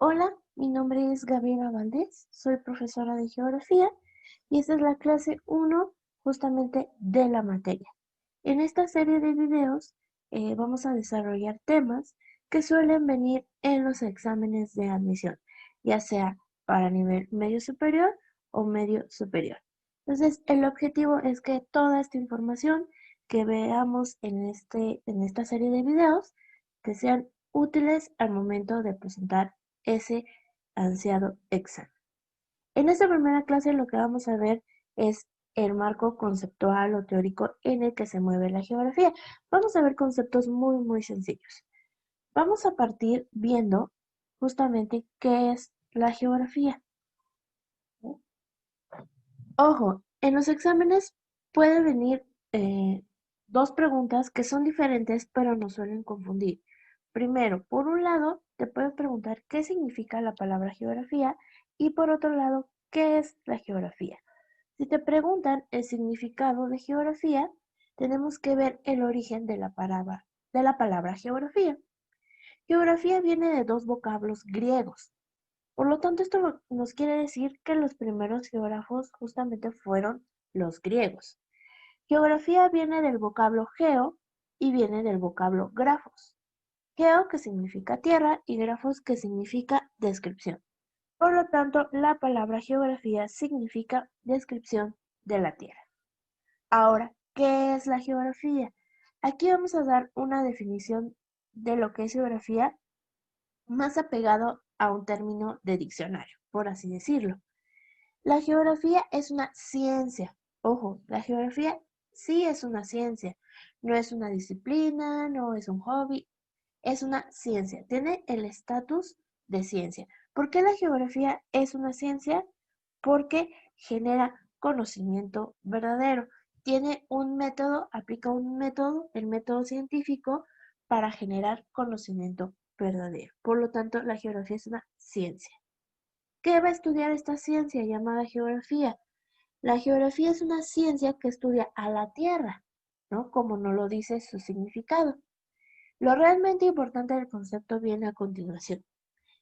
Hola, mi nombre es Gabriela Valdés, soy profesora de geografía y esta es la clase 1 justamente de la materia. En esta serie de videos vamos a desarrollar temas que suelen venir en los exámenes de admisión, ya sea para nivel medio superior o medio superior. Entonces, el objetivo es que toda esta información que veamos en esta serie de videos te sean útiles al momento de presentar ese ansiado examen. En esta primera clase lo que vamos a ver es el marco conceptual o teórico en el que se mueve la geografía. Vamos a ver conceptos muy sencillos. Vamos a partir viendo justamente qué es la geografía. Ojo, en los exámenes puede venir dos preguntas que son diferentes pero nos suelen confundir. Primero, por un lado, te pueden preguntar qué significa la palabra geografía y por otro lado, ¿qué es la geografía? Si te preguntan el significado de geografía, tenemos que ver el origen de la palabra geografía. Geografía viene de dos vocablos griegos. Por lo tanto, esto nos quiere decir que los primeros geógrafos justamente fueron los griegos. Geografía viene del vocablo geo y viene del vocablo grafos. Geo que significa tierra y grafos que significa descripción. Por lo tanto, la palabra geografía significa descripción de la tierra. Ahora, ¿qué es la geografía? Aquí vamos a dar una definición de lo que es geografía más apegado a un término de diccionario, por así decirlo. La geografía es una ciencia. Ojo, la geografía sí es una ciencia. No es una disciplina, no es un hobby, es una ciencia. Tiene el estatus de ciencia. ¿Por qué la geografía es una ciencia? Porque genera conocimiento verdadero. Tiene un método, aplica un método, el método científico, para generar conocimiento verdadero. Por lo tanto, la geografía es una ciencia. ¿Qué va a estudiar esta ciencia llamada geografía? La geografía es una ciencia que estudia a la Tierra, ¿no? Como nos lo dice su significado. Lo realmente importante del concepto viene a continuación.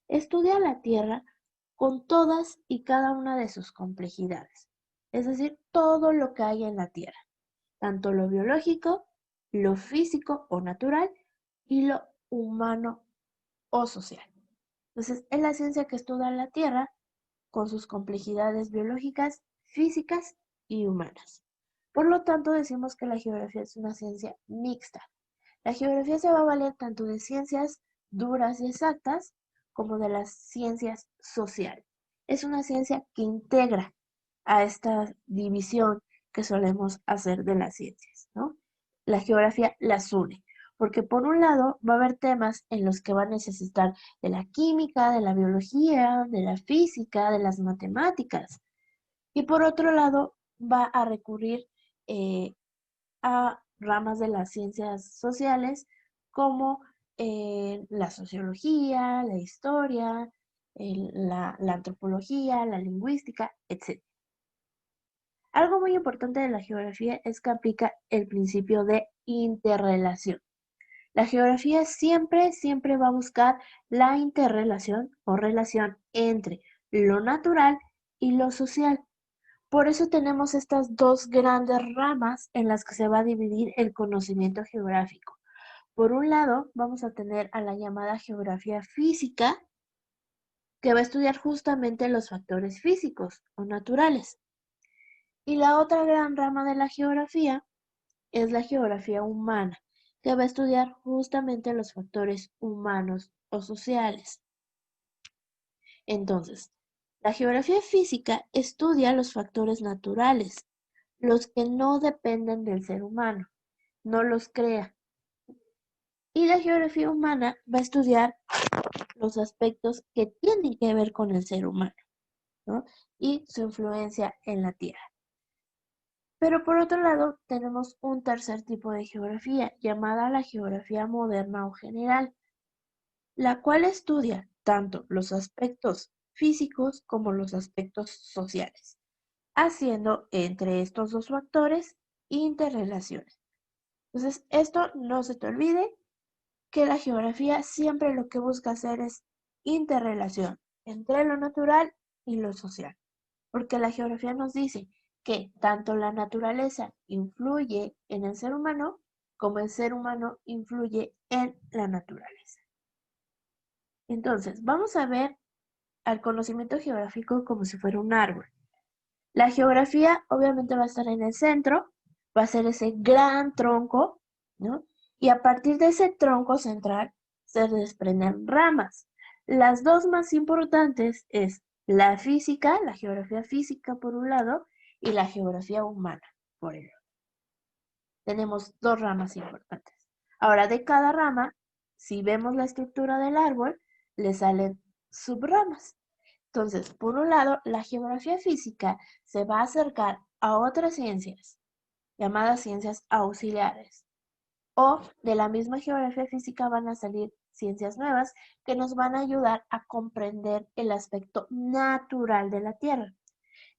Estudia la Tierra con todas y cada una de sus complejidades, es decir, todo lo que hay en la Tierra, tanto lo biológico, lo físico o natural y lo humano o social. Entonces, es la ciencia que estudia la Tierra con sus complejidades biológicas, físicas y humanas. Por lo tanto, decimos que la geografía es una ciencia mixta. La geografía se va a valer tanto de ciencias duras y exactas como de las ciencias sociales. Es una ciencia que integra a esta división que solemos hacer de las ciencias, ¿no? La geografía las une, porque por un lado va a haber temas en los que va a necesitar de la química, de la biología, de la física, de las matemáticas, y por otro lado va a recurrir eh, a ramas de las ciencias sociales como la sociología, la historia, la antropología, la lingüística, etc. Algo muy importante de la geografía es que aplica el principio de interrelación. La geografía siempre va a buscar la interrelación o relación entre lo natural y lo social. Por eso tenemos estas dos grandes ramas en las que se va a dividir el conocimiento geográfico. Por un lado, vamos a tener a la llamada geografía física, que va a estudiar justamente los factores físicos o naturales. Y la otra gran rama de la geografía es la geografía humana, que va a estudiar justamente los factores humanos o sociales. Entonces, la geografía física estudia los factores naturales, los que no dependen del ser humano, no los crea. Y la geografía humana va a estudiar los aspectos que tienen que ver con el ser humano, ¿no? Y su influencia en la Tierra. Pero por otro lado, tenemos un tercer tipo de geografía, llamada la geografía moderna o general, la cual estudia tanto los aspectos físicos como los aspectos sociales, haciendo entre estos dos factores interrelaciones. Entonces, esto no se te olvide que la geografía siempre lo que busca hacer es interrelación entre lo natural y lo social, porque la geografía nos dice que tanto la naturaleza influye en el ser humano como el ser humano influye en la naturaleza. Entonces, vamos a ver al conocimiento geográfico como si fuera un árbol. La geografía obviamente va a estar en el centro, va a ser ese gran tronco, ¿no? Y a partir de ese tronco central se desprenden ramas. Las dos más importantes es la física, la geografía física por un lado, y la geografía humana por el otro. Tenemos dos ramas importantes. Ahora, de cada rama, si vemos la estructura del árbol, le salen subramas. Entonces, por un lado, la geografía física se va a acercar a otras ciencias, llamadas ciencias auxiliares, o de la misma geografía física van a salir ciencias nuevas que nos van a ayudar a comprender el aspecto natural de la Tierra.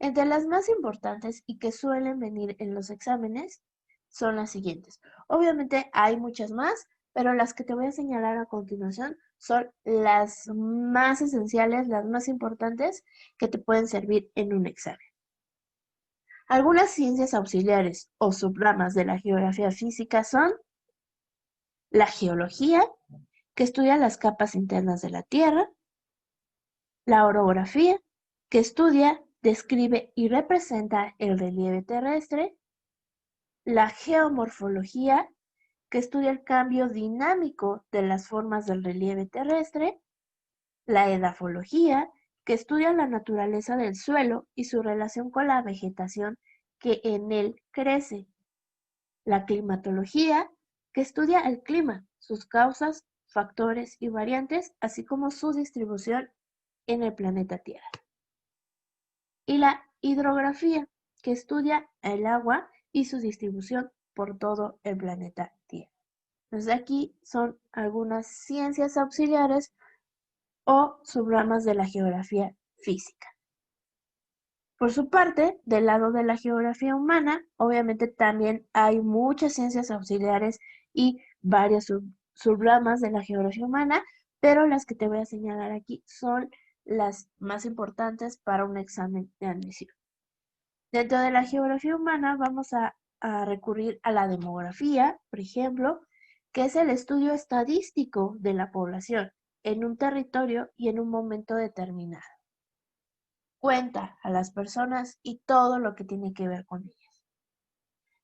Entre las más importantes y que suelen venir en los exámenes son las siguientes. Obviamente hay muchas más, pero las que te voy a señalar a continuación son las más esenciales, las más importantes que te pueden servir en un examen. Algunas ciencias auxiliares o subramas de la geografía física son la geología, que estudia las capas internas de la Tierra; la orografía, que estudia, describe y representa el relieve terrestre; la geomorfología, que estudia el cambio dinámico de las formas del relieve terrestre; la edafología, que estudia la naturaleza del suelo y su relación con la vegetación que en él crece; la climatología, que estudia el clima, sus causas, factores y variantes, así como su distribución en el planeta Tierra; y la hidrografía, que estudia el agua y su distribución por todo el planeta Tierra. Entonces aquí son algunas ciencias auxiliares o subramas de la geografía física. Por su parte, del lado de la geografía humana, obviamente también hay muchas ciencias auxiliares y varias subramas de la geografía humana, pero las que te voy a señalar aquí son las más importantes para un examen de admisión. Dentro de la geografía humana vamos a recurrir a la demografía, por ejemplo, que es el estudio estadístico de la población en un territorio y en un momento determinado. Cuenta a las personas y todo lo que tiene que ver con ellas.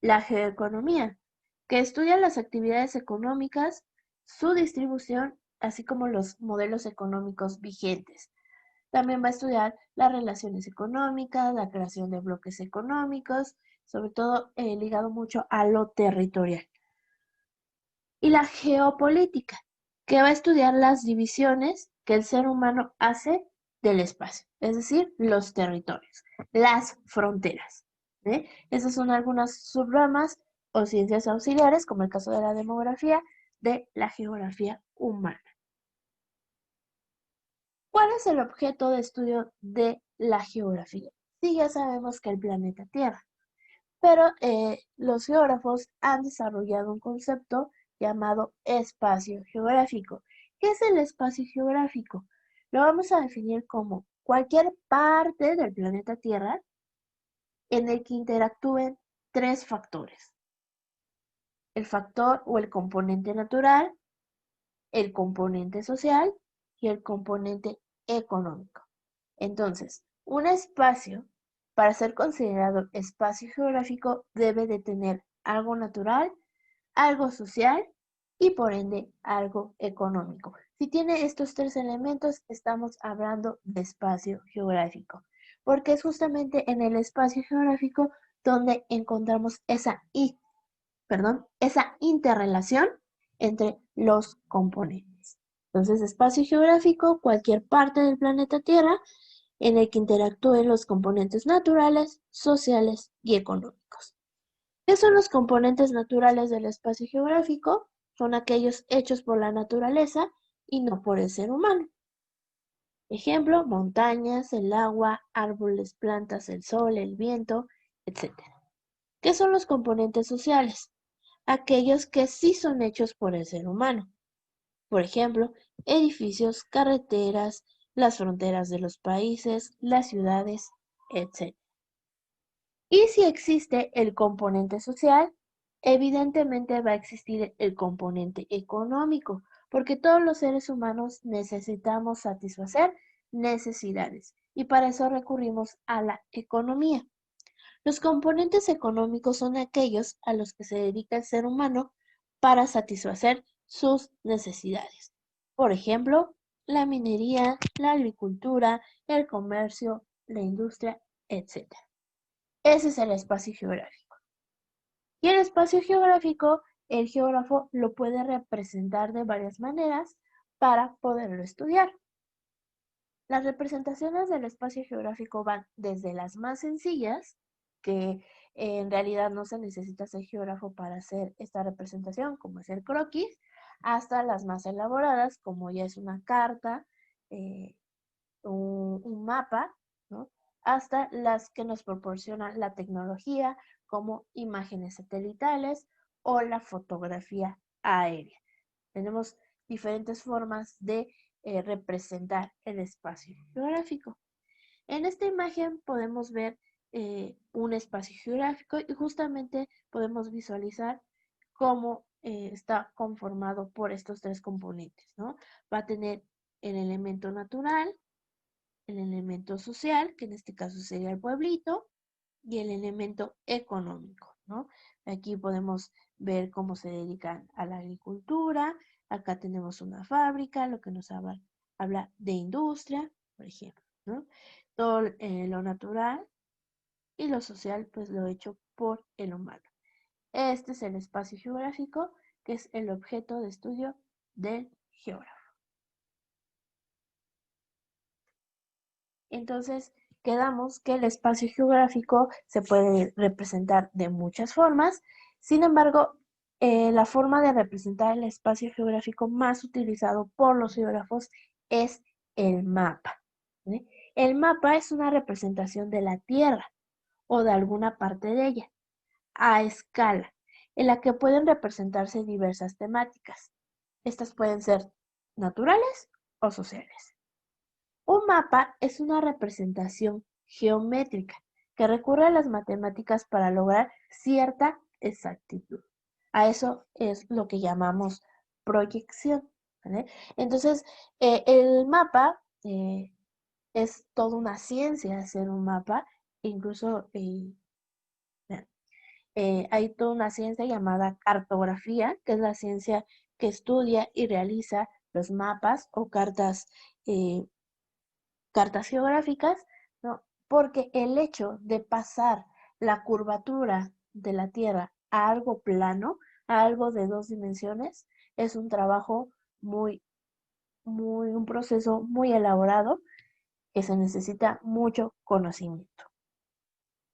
La geoeconomía, que estudia las actividades económicas, su distribución, así como los modelos económicos vigentes. También va a estudiar las relaciones económicas, la creación de bloques económicos, sobre todo ligado mucho a lo territorial. Y la geopolítica, que va a estudiar las divisiones que el ser humano hace del espacio, es decir, los territorios, las fronteras. Esas son algunas subramas o ciencias auxiliares, como el caso de la demografía, de la geografía humana. ¿Cuál es el objeto de estudio de la geografía? Sí, ya sabemos que el planeta Tierra, pero los geógrafos han desarrollado un concepto llamado espacio geográfico. ¿Qué es el espacio geográfico? Lo vamos a definir como cualquier parte del planeta Tierra en el que interactúen tres factores: el factor o el componente natural, el componente social y el componente económico. Entonces, un espacio, para ser considerado espacio geográfico, debe de tener algo natural, algo social y por ende algo económico. Si tiene estos tres elementos, estamos hablando de espacio geográfico, porque es justamente en el espacio geográfico donde encontramos esa interrelación entre los componentes. Entonces, espacio geográfico, cualquier parte del planeta Tierra en el que interactúen los componentes naturales, sociales y económicos. ¿Qué son los componentes naturales del espacio geográfico? Son aquellos hechos por la naturaleza y no por el ser humano. Ejemplo, montañas, el agua, árboles, plantas, el sol, el viento, etc. ¿Qué son los componentes sociales? Aquellos que sí son hechos por el ser humano. Por ejemplo, edificios, carreteras, las fronteras de los países, las ciudades, etc. Y si existe el componente social, evidentemente va a existir el componente económico, porque todos los seres humanos necesitamos satisfacer necesidades y para eso recurrimos a la economía. Los componentes económicos son aquellos a los que se dedica el ser humano para satisfacer sus necesidades. Por ejemplo, la minería, la agricultura, el comercio, la industria, etc. Ese es el espacio geográfico. Y el espacio geográfico, el geógrafo lo puede representar de varias maneras para poderlo estudiar. Las representaciones del espacio geográfico van desde las más sencillas, que en realidad no se necesita ser geógrafo para hacer esta representación, como es el croquis, hasta las más elaboradas, como ya es una carta, eh, un mapa, ¿no? Hasta las que nos proporciona la tecnología, como imágenes satelitales o la fotografía aérea. Tenemos diferentes formas de representar el espacio geográfico. En esta imagen podemos ver un espacio geográfico y justamente podemos visualizar cómo está conformado por estos tres componentes, ¿no? Va a tener el elemento natural, el elemento social, que en este caso sería el pueblito, y el elemento económico, ¿no? Aquí podemos ver cómo se dedican a la agricultura, acá tenemos una fábrica, lo que nos habla de industria, por ejemplo, ¿no? Todo lo natural y lo social, pues lo hecho por el humano. Este es el espacio geográfico, que es el objeto de estudio del geógrafo. Entonces, quedamos que el espacio geográfico se puede representar de muchas formas. Sin embargo, la forma de representar el espacio geográfico más utilizado por los geógrafos es el mapa. ¿Sí? El mapa es una representación de la Tierra o de alguna parte de ella a escala, en la que pueden representarse diversas temáticas. Estas pueden ser naturales o sociales. Un mapa es una representación geométrica que recurre a las matemáticas para lograr cierta exactitud. A eso es lo que llamamos proyección. ¿Vale? Entonces, el mapa es toda una ciencia hacer un mapa. Incluso hay toda una ciencia llamada cartografía, que es la ciencia que estudia y realiza los mapas o cartas geográficas, ¿no? Porque el hecho de pasar la curvatura de la Tierra a algo plano, a algo de dos dimensiones, es un trabajo un proceso muy elaborado que se necesita mucho conocimiento.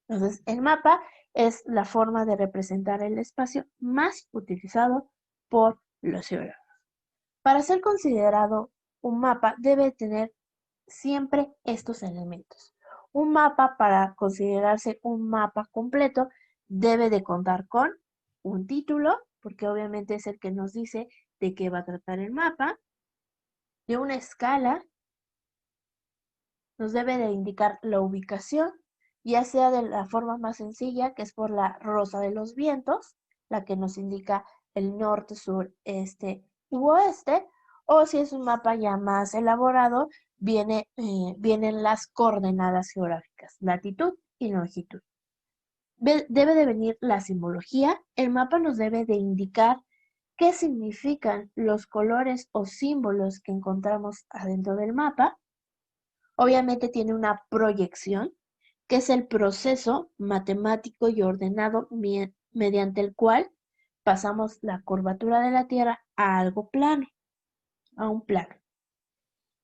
Entonces, el mapa es la forma de representar el espacio más utilizado por los geógrafos. Para ser considerado un mapa debe tener siempre estos elementos. Un mapa, para considerarse un mapa completo, debe de contar con un título, porque obviamente es el que nos dice de qué va a tratar el mapa, de una escala, nos debe de indicar la ubicación, ya sea de la forma más sencilla, que es por la rosa de los vientos, la que nos indica el norte, sur, este u oeste, o si es un mapa ya más elaborado, vienen las coordenadas geográficas, latitud y longitud. Debe de venir la simbología, el mapa nos debe de indicar qué significan los colores o símbolos que encontramos adentro del mapa. Obviamente tiene una proyección, que es el proceso matemático y ordenado mediante el cual pasamos la curvatura de la Tierra a algo plano, a un plano.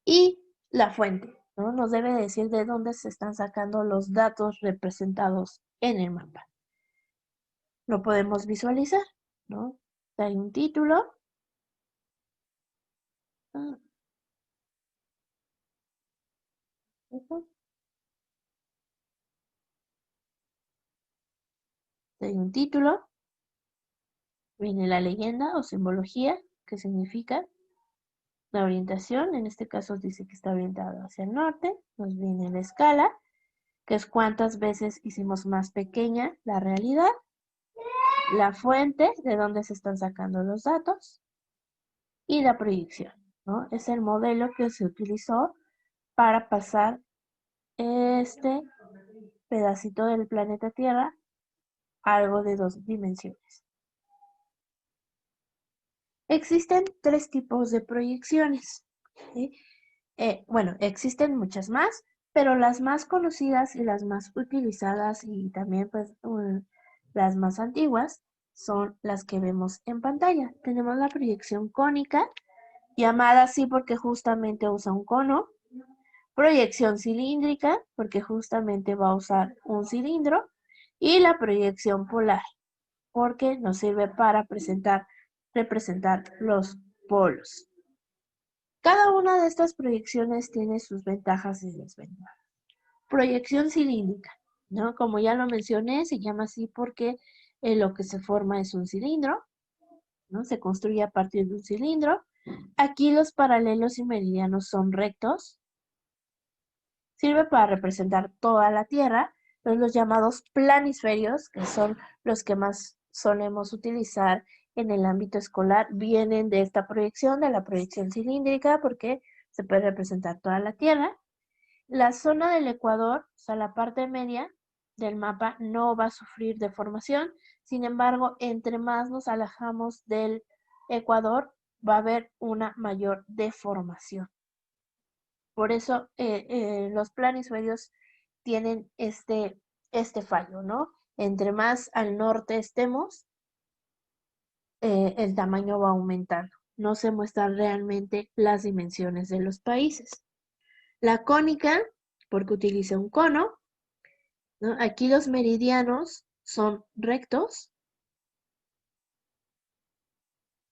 Y la fuente, ¿no? Nos debe decir de dónde se están sacando los datos representados en el mapa. Lo podemos visualizar, ¿no? Hay un título. Ah, hay un título, viene la leyenda o simbología, que significa, La orientación, en este caso dice que está orientado hacia el norte. Nos viene la escala, que es cuántas veces hicimos más pequeña la realidad. La fuente, de dónde se están sacando los datos. Y la proyección, ¿no? Es el modelo que se utilizó para pasar este pedacito del planeta Tierra a algo de 2 dimensiones. Existen 3 tipos de proyecciones, ¿sí? Bueno, existen muchas más, pero las más conocidas y las más utilizadas y también pues las más antiguas son las que vemos en pantalla. Tenemos la proyección cónica, llamada así porque justamente usa un cono. Proyección cilíndrica, porque justamente va a usar un cilindro. Y la proyección polar, porque nos sirve para representar los polos. Cada una de estas proyecciones tiene sus ventajas y desventajas. Proyección cilíndrica, ¿no? Como ya lo mencioné, se llama así porque lo que se forma es un cilindro, ¿no? Se construye a partir de un cilindro. Aquí los paralelos y meridianos son rectos. Sirve para representar toda la Tierra. Los llamados planisferios, que son los que más solemos utilizar en el ámbito escolar, vienen de esta proyección, de la proyección cilíndrica, porque se puede representar toda la Tierra. La zona del ecuador, o sea, la parte media del mapa, no va a sufrir deformación. Sin embargo, entre más nos alejamos del ecuador, va a haber una mayor deformación. Por eso los planisferios tienen este fallo, ¿no? Entre más al norte estemos, el tamaño va aumentando. No se muestran realmente las dimensiones de los países. La cónica, porque utiliza un cono, ¿no? Aquí los meridianos son rectos,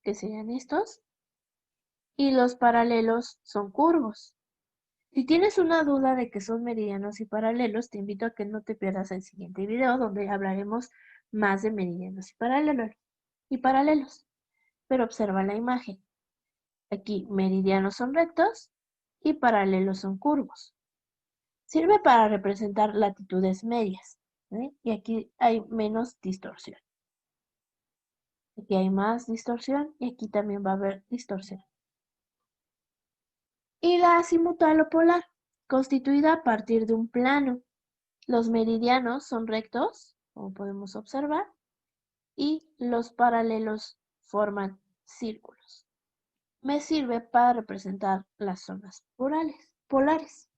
que serían estos, y los paralelos son curvos. Si tienes una duda de qué son meridianos y paralelos, te invito a que no te pierdas el siguiente video donde hablaremos más de meridianos y paralelos. Pero observa la imagen. Aquí meridianos son rectos y paralelos son curvos. Sirve para representar latitudes medias, ¿eh? Y aquí hay menos distorsión. Aquí hay más distorsión y aquí también va a haber distorsión. Y la azimutal o polar, constituida a partir de un plano. Los meridianos son rectos, como podemos observar, y los paralelos forman círculos. Me sirve para representar las zonas polares.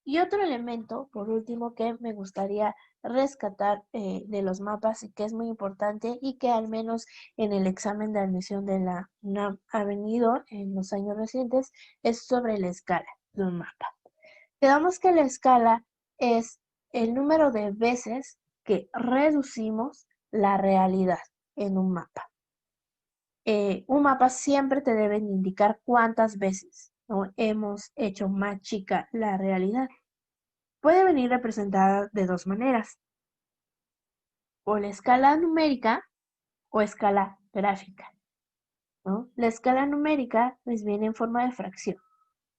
Y otro elemento, por último, que me gustaría rescatar de los mapas y que es muy importante y que al menos en el examen de admisión de la UNAM ha venido en los años recientes, es sobre la escala de un mapa. Quedamos que la escala es el número de veces que reducimos la realidad en un mapa. Un mapa siempre te debe indicar cuántas veces, ¿no?, hemos hecho más chica la realidad. Puede venir representada de 2 maneras, o la escala numérica o escala gráfica, ¿no? La escala numérica pues viene en forma de fracción,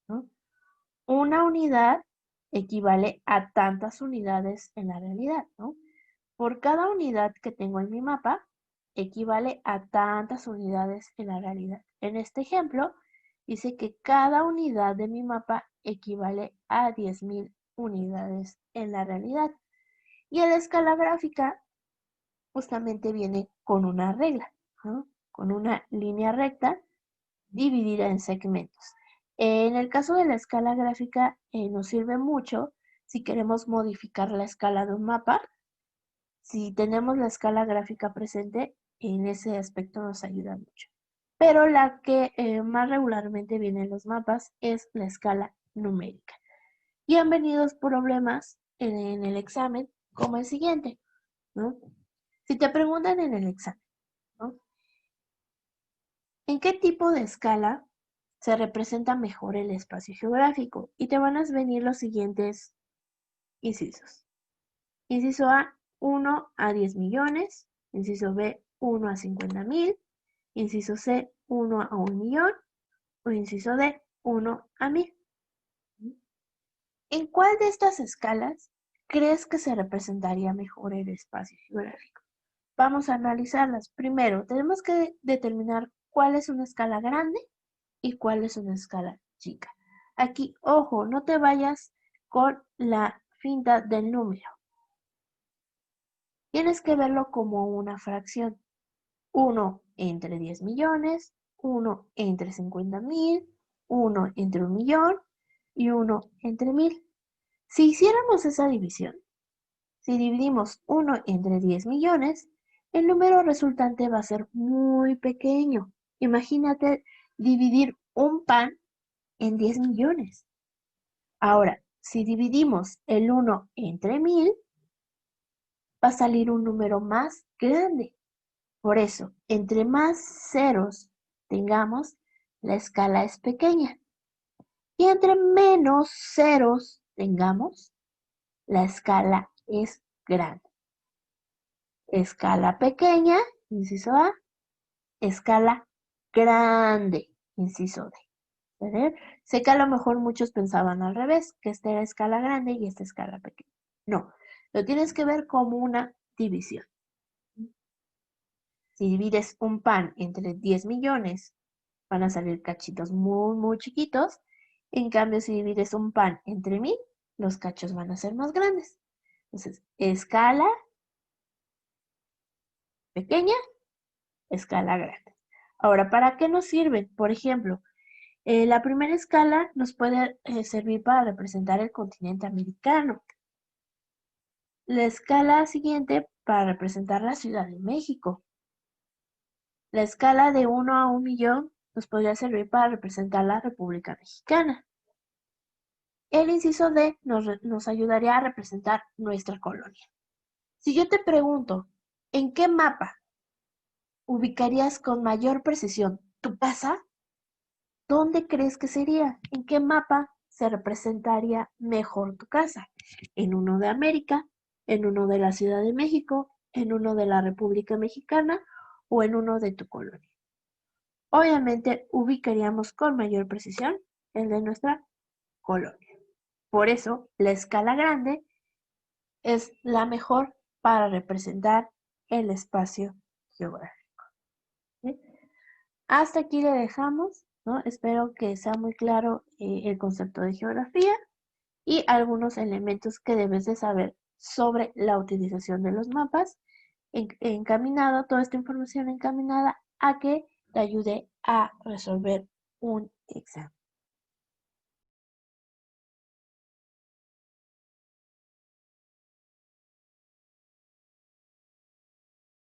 ¿no? Una unidad equivale a tantas unidades en la realidad, ¿no? Por cada unidad que tengo en mi mapa, equivale a tantas unidades en la realidad. En este ejemplo, dice que cada unidad de mi mapa equivale a 10,000 unidades en la realidad. Y en la escala gráfica, justamente viene con una regla, ¿no? Con una línea recta dividida en segmentos. En el caso de la escala gráfica, nos sirve mucho si queremos modificar la escala de un mapa. Si tenemos la escala gráfica presente, en ese aspecto nos ayuda mucho. Pero la que más regularmente viene en los mapas es la escala numérica. Y han venido problemas en el examen como el siguiente, ¿no? Si te preguntan en el examen, ¿no?, ¿en qué tipo de escala se representa mejor el espacio geográfico? Y te van a venir los siguientes incisos. Inciso A, 1 a 10 millones. Inciso B, 1 a 50,000. Inciso C, 1 a 1.000.000. O inciso D, 1 a 1.000. ¿En cuál de estas escalas crees que se representaría mejor el espacio geográfico? Vamos a analizarlas. Primero, tenemos que determinar cuál es una escala grande y cuál es una escala chica. Aquí, ojo, no te vayas con la finta del número. Tienes que verlo como una fracción. 1 entre 10 millones, 1 entre 50.000, 1 entre 1.000.000 y 1 entre 1.000. Si hiciéramos esa división, si dividimos 1 entre 10 millones, el número resultante va a ser muy pequeño. Imagínate dividir un pan en 10 millones. Ahora, si dividimos el 1 entre 1.000, va a salir un número más grande. Por eso, entre más ceros tengamos, la escala es pequeña. Y entre menos ceros tengamos, la escala es grande. Escala pequeña, inciso A. Escala grande, inciso D. ¿Ver? Sé que a lo mejor muchos pensaban al revés, que esta era escala grande y esta escala pequeña. No, lo tienes que ver como una división. Si divides un pan entre 10 millones, van a salir cachitos muy, muy chiquitos. En cambio, si divides un pan entre 1.000, los cachos van a ser más grandes. Entonces, escala pequeña, escala grande. Ahora, ¿para qué nos sirven? Por ejemplo, la primera escala nos puede servir para representar el continente americano. La escala siguiente para representar la Ciudad de México. La escala de 1 a 1.000.000 nos podría servir para representar la República Mexicana. El inciso D nos ayudaría a representar nuestra colonia. Si yo te pregunto, ¿en qué mapa ubicarías con mayor precisión tu casa? ¿Dónde crees que sería? ¿En qué mapa se representaría mejor tu casa? ¿En uno de América? ¿En uno de la Ciudad de México? ¿En uno de la República Mexicana? ¿O en uno de tu colonia? Obviamente ubicaríamos con mayor precisión el de nuestra colonia. Por eso, la escala grande es la mejor para representar el espacio geográfico. ¿Sí? Hasta aquí le dejamos, ¿no? Espero que sea muy claro el concepto de geografía y algunos elementos que debes de saber sobre la utilización de los mapas, encaminado, toda esta información encaminada a que te ayude a resolver un examen.